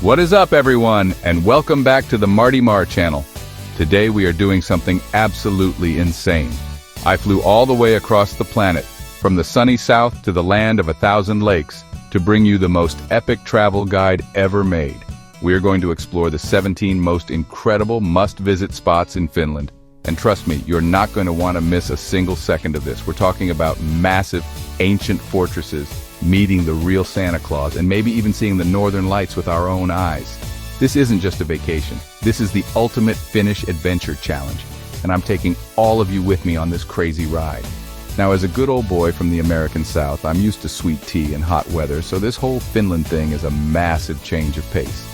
What is up, everyone, and welcome back to the Marty Mar channel. Today we are doing something absolutely insane. I flew all the way across the planet, from the sunny south to the land of 1,000 lakes, to bring you the most epic travel guide ever made. We are going to explore the 17 most incredible must-visit spots in Finland. And trust me, you're not going to want to miss a single second of this. We're talking about massive, ancient fortresses, meeting the real Santa Claus, and maybe even seeing the northern lights with our own eyes. This isn't just a vacation. This is the ultimate Finnish adventure challenge, and I'm taking all of you with me on this crazy ride. Now, as a good old boy from the American South, I'm used to sweet tea and hot weather, so this whole Finland thing is a massive change of pace.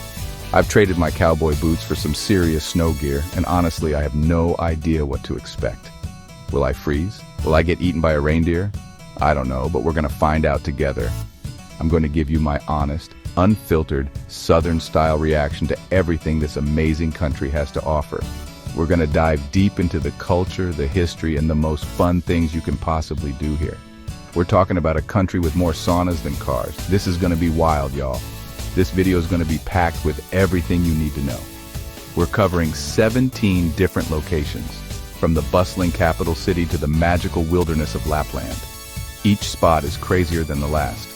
I've traded my cowboy boots for some serious snow gear, and honestly, I have no idea what to expect. Will I freeze? Will I get eaten by a reindeer? I don't know, but we're going to find out together. I'm going to give you my honest, unfiltered, Southern-style reaction to everything this amazing country has to offer. We're going to dive deep into the culture, the history, and the most fun things you can possibly do here. We're talking about a country with more saunas than cars. This is going to be wild, y'all. This video is going to be packed with everything you need to know. We're covering 17 different locations, from the bustling capital city to the magical wilderness of Lapland. Each spot is crazier than the last.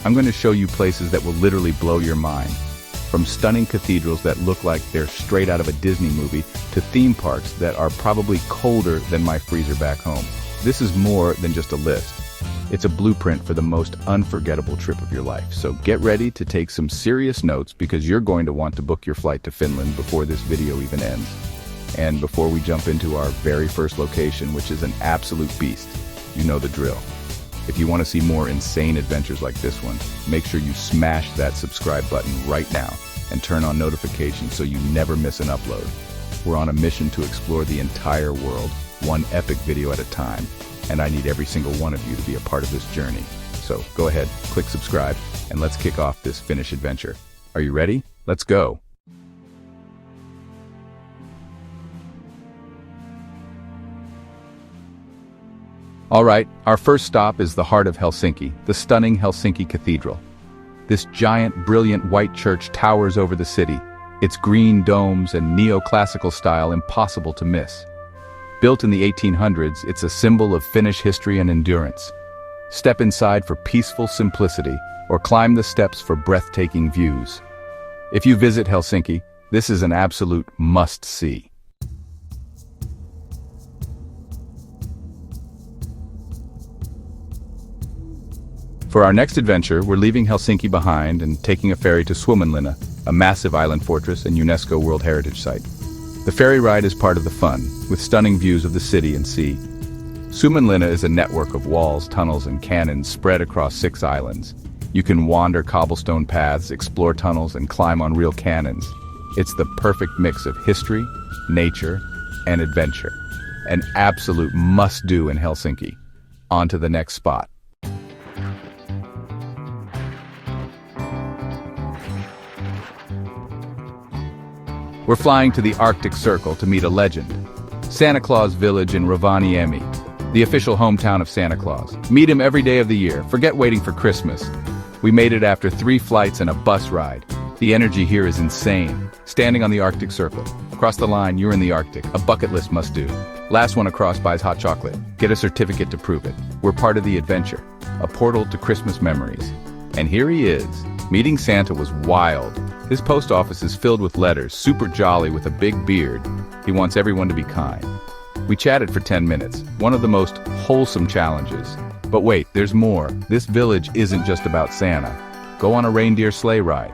I'm going to show you places that will literally blow your mind, from stunning cathedrals that look like they're straight out of a Disney movie to theme parks that are probably colder than my freezer back home. This is more than just a list. It's a blueprint for the most unforgettable trip of your life. So get ready to take some serious notes, because you're going to want to book your flight to Finland before this video even ends. And before we jump into our very first location, which is an absolute beast, you know the drill. If you want to see more insane adventures like this one, make sure you smash that subscribe button right now and turn on notifications so you never miss an upload. We're on a mission to explore the entire world, one epic video at a time, and I need every single one of you to be a part of this journey. So go ahead, click subscribe, and let's kick off this Finnish adventure. Are you ready? Let's go! All right, our first stop is the heart of Helsinki, the stunning Helsinki Cathedral. This giant, brilliant white church towers over the city, its green domes and neoclassical style impossible to miss. Built in the 1800s, it's a symbol of Finnish history and endurance. Step inside for peaceful simplicity, or climb the steps for breathtaking views. If you visit Helsinki, this is an absolute must-see. For our next adventure, we're leaving Helsinki behind and taking a ferry to Suomenlinna, a massive island fortress and UNESCO World Heritage Site. The ferry ride is part of the fun, with stunning views of the city and sea. Suomenlinna is a network of walls, tunnels, and cannons spread across 6 islands. You can wander cobblestone paths, explore tunnels, and climb on real cannons. It's the perfect mix of history, nature, and adventure. An absolute must-do in Helsinki. On to the next spot. We're flying to the Arctic Circle to meet a legend. Santa Claus Village in Rovaniemi, the official hometown of Santa Claus. Meet him every day of the year. Forget waiting for Christmas. We made it after 3 flights and a bus ride. The energy here is insane. Standing on the Arctic Circle. Across the line, you're in the Arctic. A bucket list must do. Last one across buys hot chocolate. Get a certificate to prove it. We're part of the adventure. A portal to Christmas memories. And here he is. Meeting Santa was wild. His post office is filled with letters, super jolly with a big beard. He wants everyone to be kind. We chatted for 10 minutes, one of the most wholesome challenges. But wait, there's more. This village isn't just about Santa. Go on a reindeer sleigh ride.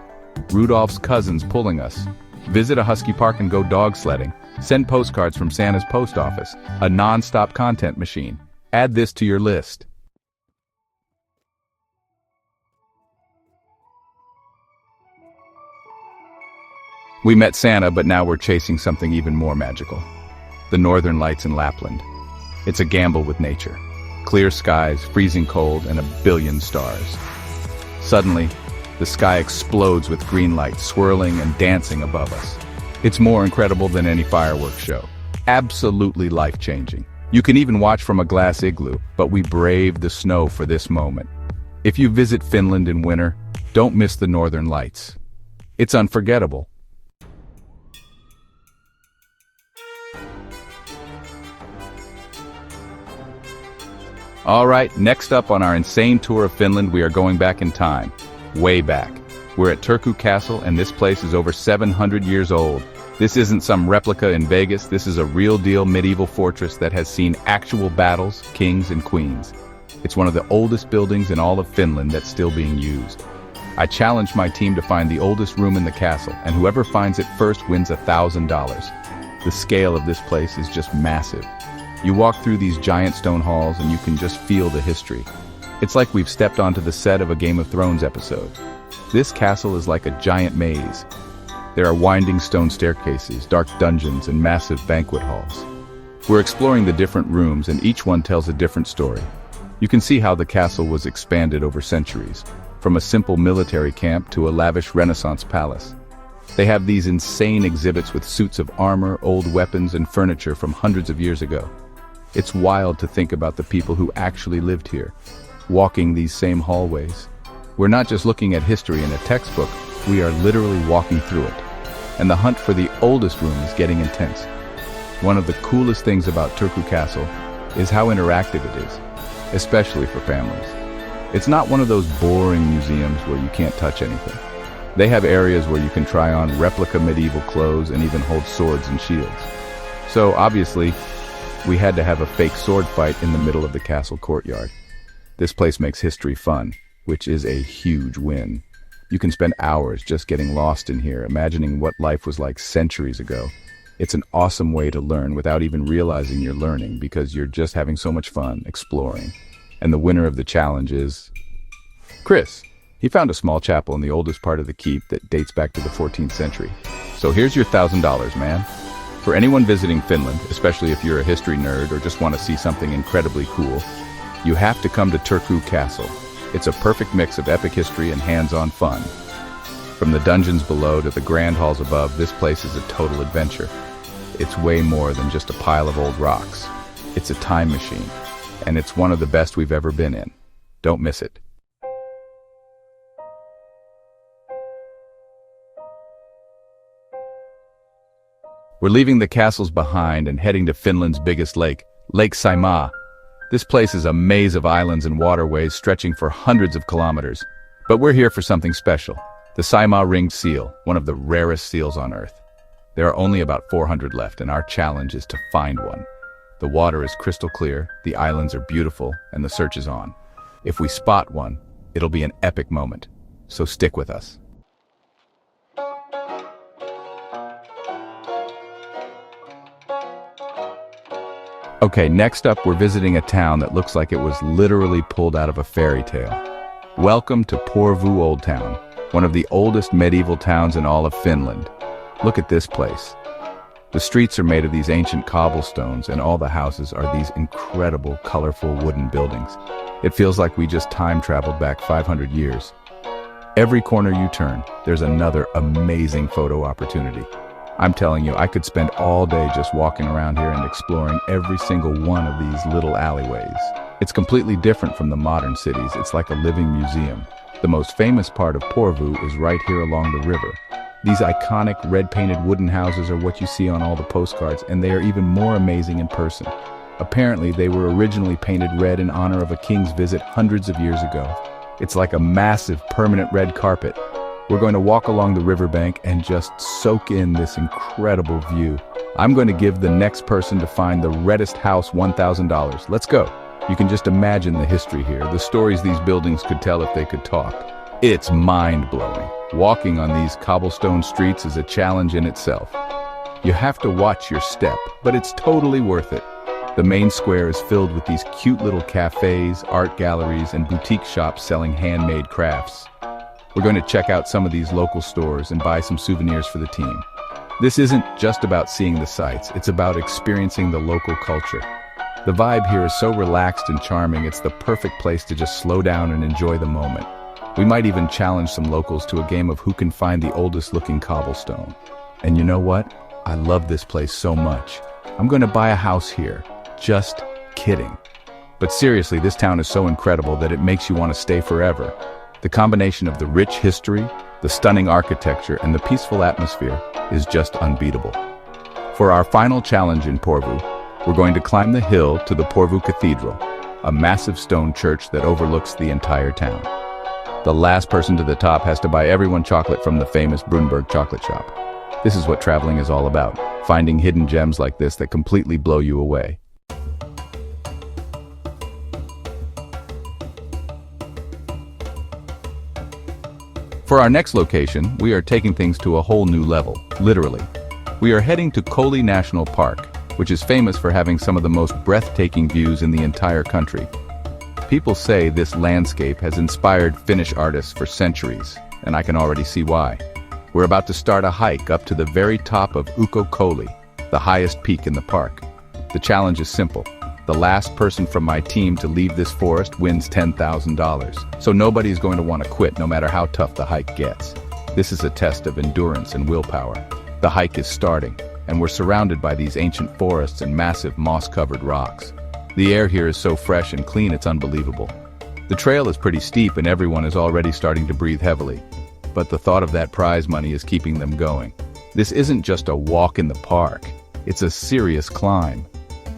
Rudolph's cousins pulling us. Visit a husky park and go dog sledding. Send postcards from Santa's post office, a non-stop content machine. Add this to your list. We met Santa, but now we're chasing something even more magical. The northern lights in Lapland. It's a gamble with nature. Clear skies, freezing cold, and a billion stars. Suddenly, the sky explodes with green lights swirling and dancing above us. It's more incredible than any fireworks show. Absolutely life-changing. You can even watch from a glass igloo, but we braved the snow for this moment. If you visit Finland in winter, don't miss the northern lights. It's unforgettable. All right, next up on our insane tour of Finland, we are going back in time. Way back. We're at Turku Castle, and this place is over 700 years old. This isn't some replica in Vegas. This is a real-deal medieval fortress that has seen actual battles, kings, and queens. It's one of the oldest buildings in all of Finland that's still being used. I challenged my team to find the oldest room in the castle, and whoever finds it first wins $1,000. The scale of this place is just massive. You walk through these giant stone halls and you can just feel the history. It's like we've stepped onto the set of a Game of Thrones episode. This castle is like a giant maze. There are winding stone staircases, dark dungeons, and massive banquet halls. We're exploring the different rooms, and each one tells a different story. You can see how the castle was expanded over centuries, from a simple military camp to a lavish Renaissance palace. They have these insane exhibits with suits of armor, old weapons, and furniture from hundreds of years ago. It's wild to think about the people who actually lived here, walking these same hallways. We're not just looking at history in a textbook, we are literally walking through it. And the hunt for the oldest room is getting intense. One of the coolest things about Turku Castle is how interactive it is, especially for families. It's not one of those boring museums where you can't touch anything. They have areas where you can try on replica medieval clothes and even hold swords and shields. So obviously, we had to have a fake sword fight in the middle of the castle courtyard. This place makes history fun, which is a huge win. You can spend hours just getting lost in here, imagining what life was like centuries ago. It's an awesome way to learn without even realizing you're learning, because you're just having so much fun exploring. And the winner of the challenge is Chris. He found a small chapel in the oldest part of the keep that dates back to the 14th century. So here's your $1,000, man. For anyone visiting Finland, especially if you're a history nerd or just want to see something incredibly cool, you have to come to Turku Castle. It's a perfect mix of epic history and hands-on fun. From the dungeons below to the grand halls above, this place is a total adventure. It's way more than just a pile of old rocks. It's a time machine, and it's one of the best we've ever been in. Don't miss it. We're leaving the castles behind and heading to Finland's biggest lake, Lake Saimaa. This place is a maze of islands and waterways stretching for hundreds of kilometers. But we're here for something special, the Saimaa ringed seal, one of the rarest seals on Earth. There are only about 400 left, and our challenge is to find one. The water is crystal clear, the islands are beautiful, and the search is on. If we spot one, it'll be an epic moment. So stick with us. Okay, next up we're visiting a town that looks like it was literally pulled out of a fairy tale. Welcome to Porvoo Old Town, one of the oldest medieval towns in all of Finland. Look at this place. The streets are made of these ancient cobblestones, and all the houses are these incredible, colorful wooden buildings. It feels like we just time traveled back 500 years. Every corner you turn, there's another amazing photo opportunity. I'm telling you, I could spend all day just walking around here and exploring every single one of these little alleyways. It's completely different from the modern cities. It's like a living museum. The most famous part of Porvoo is right here along the river. These iconic red-painted wooden houses are what you see on all the postcards, and they are even more amazing in person. Apparently, they were originally painted red in honor of a king's visit hundreds of years ago. It's like a massive, permanent red carpet. We're going to walk along the riverbank and just soak in this incredible view. I'm going to give the next person to find the reddest house $1,000. Let's go. You can just imagine the history here, the stories these buildings could tell if they could talk. It's mind-blowing. Walking on these cobblestone streets is a challenge in itself. You have to watch your step, but it's totally worth it. The main square is filled with these cute little cafes, art galleries, and boutique shops selling handmade crafts. We're going to check out some of these local stores and buy some souvenirs for the team. This isn't just about seeing the sights, it's about experiencing the local culture. The vibe here is so relaxed and charming, it's the perfect place to just slow down and enjoy the moment. We might even challenge some locals to a game of who can find the oldest looking cobblestone. And you know what? I love this place so much. I'm going to buy a house here. Just kidding. But seriously, this town is so incredible that it makes you want to stay forever. The combination of the rich history, the stunning architecture, and the peaceful atmosphere is just unbeatable. For our final challenge in Porvoo, we're going to climb the hill to the Porvoo Cathedral, a massive stone church that overlooks the entire town. The last person to the top has to buy everyone chocolate from the famous Brunberg chocolate shop. This is what traveling is all about, finding hidden gems like this that completely blow you away. For our next location, we are taking things to a whole new level, literally. We are heading to Koli National Park, which is famous for having some of the most breathtaking views in the entire country. People say this landscape has inspired Finnish artists for centuries, and I can already see why. We're about to start a hike up to the very top of Ukko-Koli, the highest peak in the park. The challenge is simple. The last person from my team to leave this forest wins $10,000. So nobody's going to want to quit no matter how tough the hike gets. This is a test of endurance and willpower. The hike is starting, and we're surrounded by these ancient forests and massive moss-covered rocks. The air here is so fresh and clean it's unbelievable. The trail is pretty steep and everyone is already starting to breathe heavily. But the thought of that prize money is keeping them going. This isn't just a walk in the park, it's a serious climb.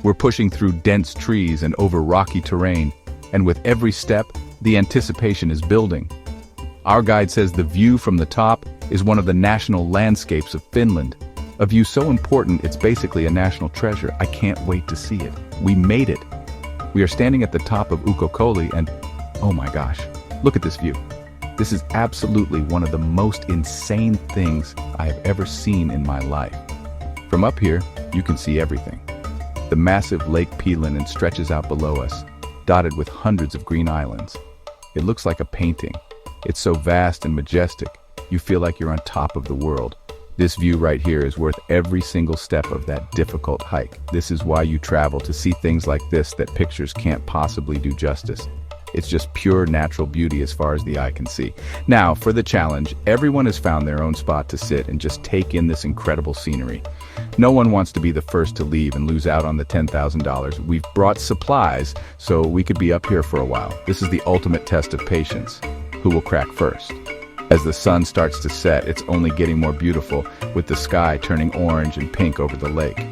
We're pushing through dense trees and over rocky terrain, and with every step, the anticipation is building. Our guide says the view from the top is one of the national landscapes of Finland. A view so important it's basically a national treasure. I can't wait to see it. We made it. We are standing at the top of Ukko-Koli and, oh my gosh, look at this view. This is absolutely one of the most insane things I have ever seen in my life. From up here, you can see everything. The massive Lake Pilinen stretches out below us, dotted with hundreds of green islands. It looks like a painting. It's so vast and majestic, you feel like you're on top of the world. This view right here is worth every single step of that difficult hike. This is why you travel, to see things like this that pictures can't possibly do justice. It's just pure natural beauty as far as the eye can see. Now, for the challenge, everyone has found their own spot to sit and just take in this incredible scenery. No one wants to be the first to leave and lose out on the $10,000. We've brought supplies, so we could be up here for a while. This is the ultimate test of patience. Who will crack first? As the sun starts to set, it's only getting more beautiful, with the sky turning orange and pink over the lake.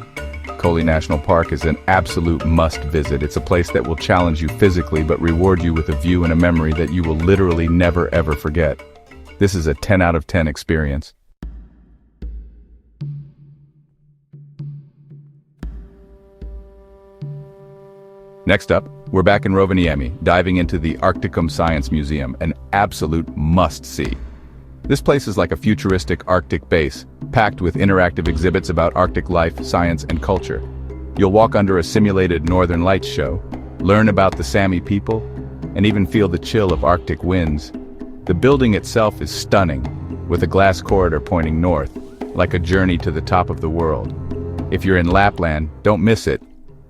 Koli National Park is an absolute must-visit. It's a place that will challenge you physically but reward you with a view and a memory that you will literally never ever forget. This is a 10 out of 10 experience. Next up, we're back in Rovaniemi, diving into the Arcticum Science Museum, an absolute must-see. This place is like a futuristic Arctic base, packed with interactive exhibits about Arctic life, science, and culture. You'll walk under a simulated Northern Lights show, learn about the Sami people, and even feel the chill of Arctic winds. The building itself is stunning, with a glass corridor pointing north, like a journey to the top of the world. If you're in Lapland, don't miss it.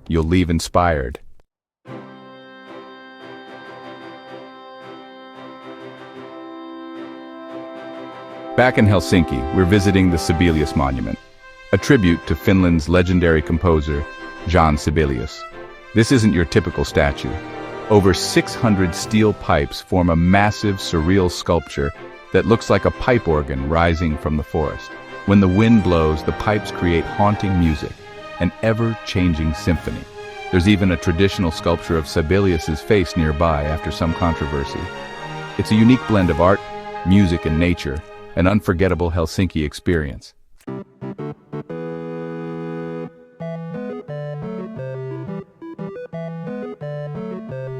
You'll leave inspired. Back in Helsinki, we're visiting the Sibelius Monument, a tribute to Finland's legendary composer, Jan Sibelius. This isn't your typical statue. Over 600 steel pipes form a massive, surreal sculpture that looks like a pipe organ rising from the forest. When the wind blows, the pipes create haunting music, an ever-changing symphony. There's even a traditional sculpture of Sibelius's face nearby after some controversy. It's a unique blend of art, music, and nature, an unforgettable Helsinki experience.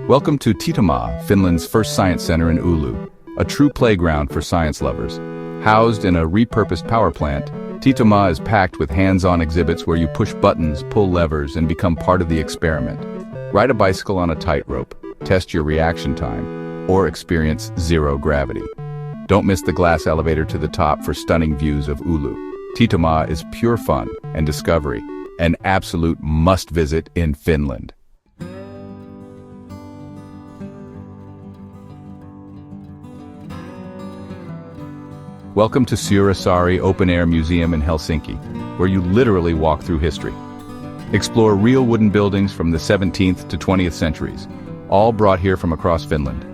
Welcome to Titomaa, Finland's first science center in Oulu, a true playground for science lovers. Housed in a repurposed power plant, Titomaa is packed with hands-on exhibits where you push buttons, pull levers, and become part of the experiment. Ride a bicycle on a tightrope, test your reaction time, or experience zero gravity. Don't miss the glass elevator to the top for stunning views of Oulu. Titomaa is pure fun and discovery, an absolute must-visit in Finland. Welcome to Seurasaari Open Air Museum in Helsinki, where you literally walk through history. Explore real wooden buildings from the 17th to 20th centuries, all brought here from across Finland.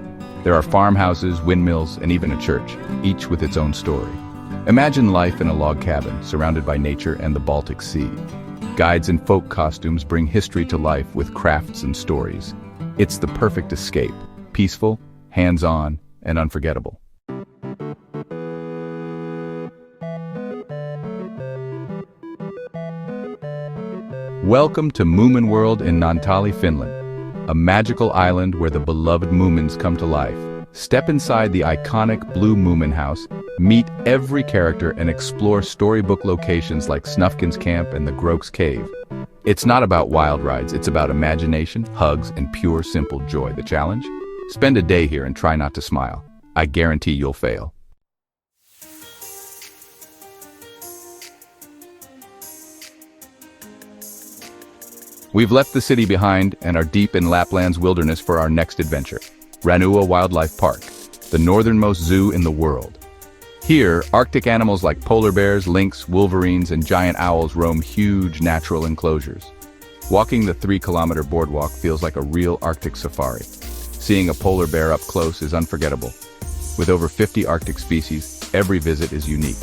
There are farmhouses, windmills, and even a church, each with its own story. Imagine life in a log cabin, surrounded by nature and the Baltic Sea. Guides in folk costumes bring history to life with crafts and stories. It's the perfect escape, peaceful, hands-on, and unforgettable. Welcome to Moomin World in Naantali, Finland, a magical island where the beloved Moomins come to life. Step inside the iconic Blue Moomin House, meet every character, and explore storybook locations like Snufkin's Camp and the Groke's Cave. It's not about wild rides, it's about imagination, hugs, and pure, simple joy. The challenge? Spend a day here and try not to smile. I guarantee you'll fail. We've left the city behind and are deep in Lapland's wilderness for our next adventure. Ranua Wildlife Park, the northernmost zoo in the world. Here, Arctic animals like polar bears, lynx, wolverines, and giant owls roam huge natural enclosures. Walking the 3-kilometer boardwalk feels like a real Arctic safari. Seeing a polar bear up close is unforgettable. With over 50 Arctic species, every visit is unique.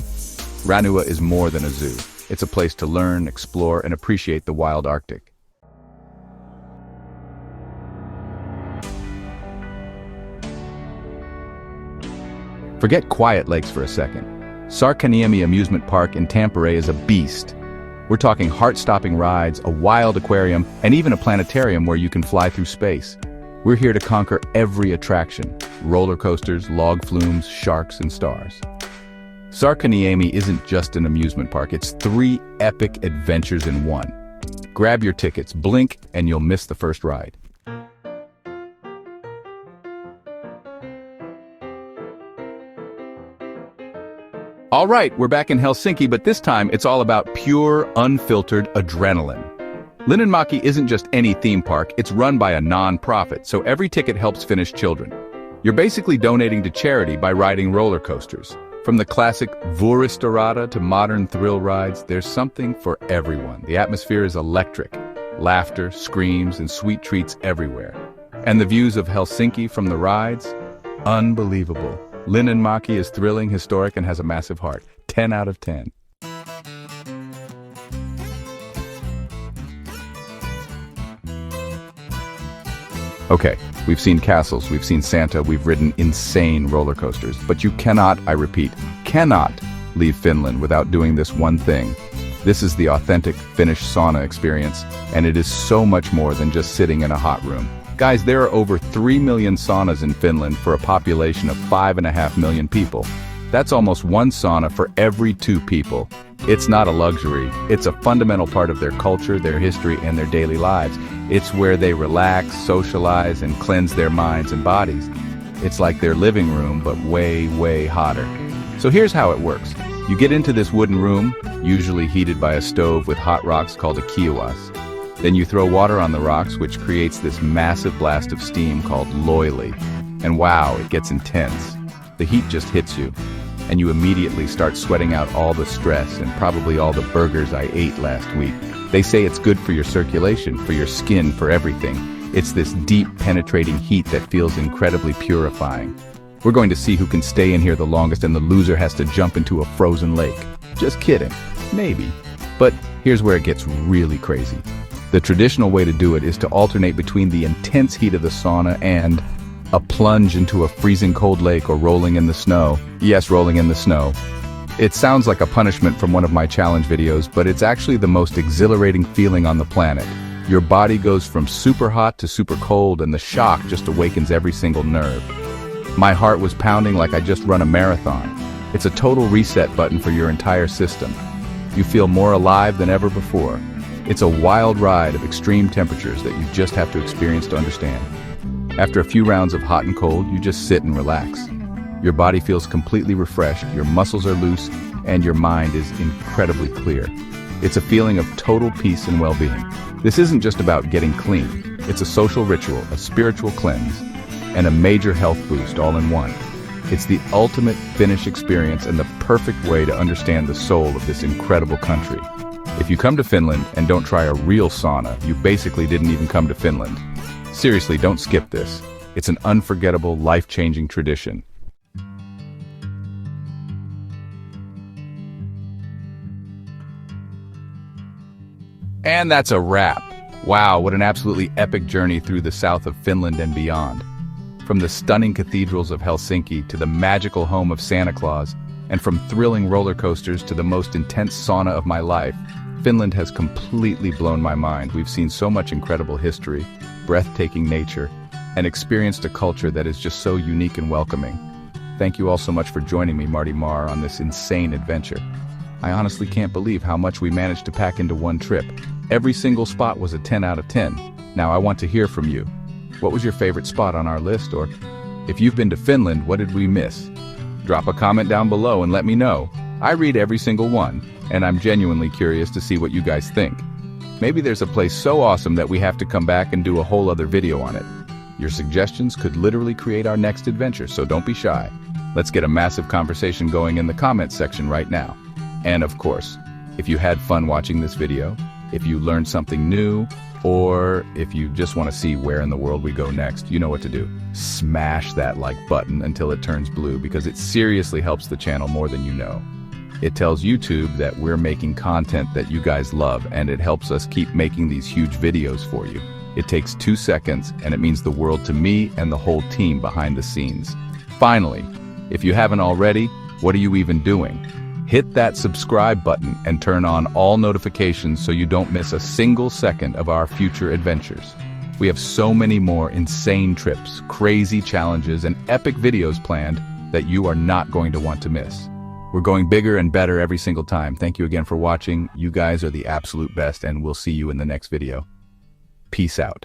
Ranua is more than a zoo. It's a place to learn, explore, and appreciate the wild Arctic. Forget quiet lakes for a second. Rovaniemi amusement park in Tampere is a beast. We're talking heart-stopping rides, a wild aquarium, and even a planetarium where you can fly through space. We're here to conquer every attraction: roller coasters, log flumes, sharks, and stars. Rovaniemi isn't just an amusement park, it's 3 epic adventures in one. Grab your tickets, blink, and you'll miss the first ride. All right, we're back in Helsinki, but this time it's all about pure, unfiltered adrenaline. Linnanmäki isn't just any theme park, it's run by a non-profit, so every ticket helps Finnish children. You're basically donating to charity by riding roller coasters. From the classic Vuoristorata to modern thrill rides, there's something for everyone. The atmosphere is electric. Laughter, screams, and sweet treats everywhere. And the views of Helsinki from the rides? Unbelievable. Linnanmäki is thrilling, historic, and has a massive heart. 10 out of 10. Okay, we've seen castles, we've seen Santa, we've ridden insane roller coasters, but you cannot, I repeat, cannot leave Finland without doing this one thing. This is the authentic Finnish sauna experience, and it is so much more than just sitting in a hot room. Guys, there are over 3 million saunas in Finland for a population of 5.5 million people. That's almost 1 sauna for every 2 people. It's not a luxury. It's a fundamental part of their culture, their history, and their daily lives. It's where they relax, socialize, and cleanse their minds and bodies. It's like their living room, but way, way hotter. So here's how it works. You get into this wooden room, usually heated by a stove with hot rocks called a kiuas. Then you throw water on the rocks, which creates this massive blast of steam called loili. And wow, it gets intense. The heat just hits you, and you immediately start sweating out all the stress and probably all the burgers I ate last week. They say it's good for your circulation, for your skin, for everything. It's this deep, penetrating heat that feels incredibly purifying. We're going to see who can stay in here the longest, and the loser has to jump into a frozen lake. Just kidding. Maybe. But here's where it gets really crazy. The traditional way to do it is to alternate between the intense heat of the sauna and a plunge into a freezing cold lake or rolling in the snow. Yes, rolling in the snow. It sounds like a punishment from one of my challenge videos, but it's actually the most exhilarating feeling on the planet. Your body goes from super hot to super cold, and the shock just awakens every single nerve. My heart was pounding like I just run a marathon. It's a total reset button for your entire system. You feel more alive than ever before. It's a wild ride of extreme temperatures that you just have to experience to understand. After a few rounds of hot and cold, you just sit and relax. Your body feels completely refreshed, your muscles are loose, and your mind is incredibly clear. It's a feeling of total peace and well-being. This isn't just about getting clean. It's a social ritual, a spiritual cleanse, and a major health boost all in one. It's the ultimate Finnish experience and the perfect way to understand the soul of this incredible country. If you come to Finland and don't try a real sauna, you basically didn't even come to Finland. Seriously, don't skip this. It's an unforgettable, life-changing tradition. And that's a wrap. Wow, what an absolutely epic journey through the south of Finland and beyond. From the stunning cathedrals of Helsinki to the magical home of Santa Claus, and from thrilling roller coasters to the most intense sauna of my life, Finland has completely blown my mind. We've seen so much incredible history, breathtaking nature, and experienced a culture that is just so unique and welcoming. Thank you all so much for joining me, Marty Marr, on this insane adventure. I honestly can't believe how much we managed to pack into one trip. Every single spot was a 10 out of 10. Now I want to hear from you. What was your favorite spot on our list? Or if you've been to Finland, what did we miss? Drop a comment down below and let me know. I read every single one, and I'm genuinely curious to see what you guys think. Maybe there's a place so awesome that we have to come back and do a whole other video on it. Your suggestions could literally create our next adventure, so don't be shy. Let's get a massive conversation going in the comments section right now. And of course, if you had fun watching this video, if you learned something new, or if you just want to see where in the world we go next, you know what to do. Smash that like button until it turns blue, because it seriously helps the channel more than you know. It tells YouTube that we're making content that you guys love, and it helps us keep making these huge videos for you. It takes 2 seconds, and it means the world to me and the whole team behind the scenes. Finally, if you haven't already, what are you even doing? Hit that subscribe button and turn on all notifications so you don't miss a single second of our future adventures. We have so many more insane trips, crazy challenges, and epic videos planned that you are not going to want to miss. We're going bigger and better every single time. Thank you again for watching. You guys are the absolute best, and we'll see you in the next video. Peace out.